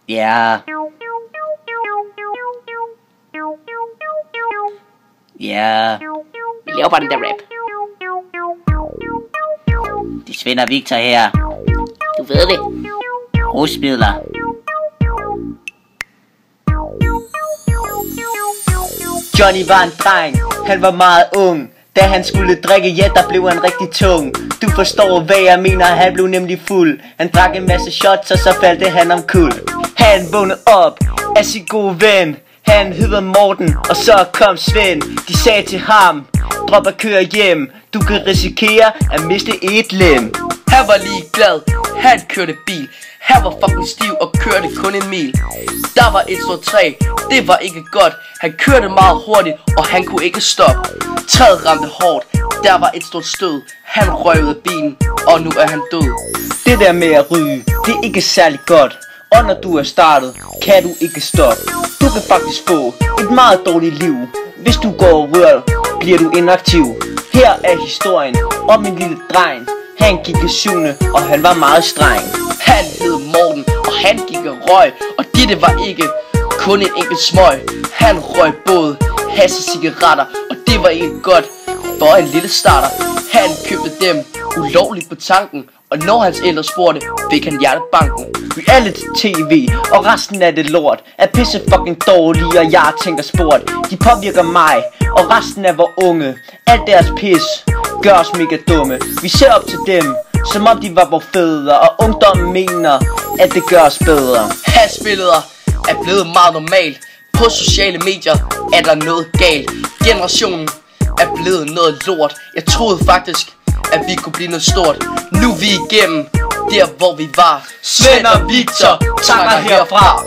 Ja. Ja. Vi laver bare den der rap. Det er Svend og Victor her. Du ved det. Rusmidler. Johnny var en dreng, han var meget ung. Da han skulle drikke, ja, der blev han rigtig tung. Du forstår, hvad jeg mener, han blev nemlig fuld. Han drak en masse shots, og så faldt han omkuld. Han vågnede op af sin gode ven. Han hedder Morten, og så kom Svend. De sagde til ham, drop at køre hjem. Du kan risikere at miste et lem. Han var lige glad, han kørte bil. Han var fucking stiv og kørte kun en mil. Der var et stort træ, det var ikke godt. Han kørte meget hurtigt, og han kunne ikke stoppe. Træet ramte hårdt, der var et stort stød. Han røg ud af bilen, og nu er han død. Det der med at ryge, det er ikke særlig godt. Og når du er startet, kan du ikke stoppe. Du kan faktisk få et meget dårligt liv. Hvis du går og rører, bliver du inaktiv. Her er historien om en lille dreng. Han gik i 7. og han var meget streng. Han hed Morten, og han gik og røg. Og det var ikke kun en enkelt smøg. Han røg både hash og cigaretter, og det var ikke godt for en lille starter. Han købte dem ulovligt på tanken, og når hans ældre spurgte, fik han hjertebanken. Reality TV og resten af det lort er pisse fucking dårlige, og jeg tænker sport. De påvirker mig og resten af vores unge. Alt deres pis gør os mega dumme. Vi ser op til dem, som om de var vores fædre, og ungdommen mener, at det gør os bedre. Hashbilleder er blevet meget normalt. På sociale medier er der noget galt. Generationen er blevet noget lort. Jeg troede faktisk, at vi kunne blive noget stort. Nu er vi igennem der, hvor vi var. Svend og Victor takker herfra.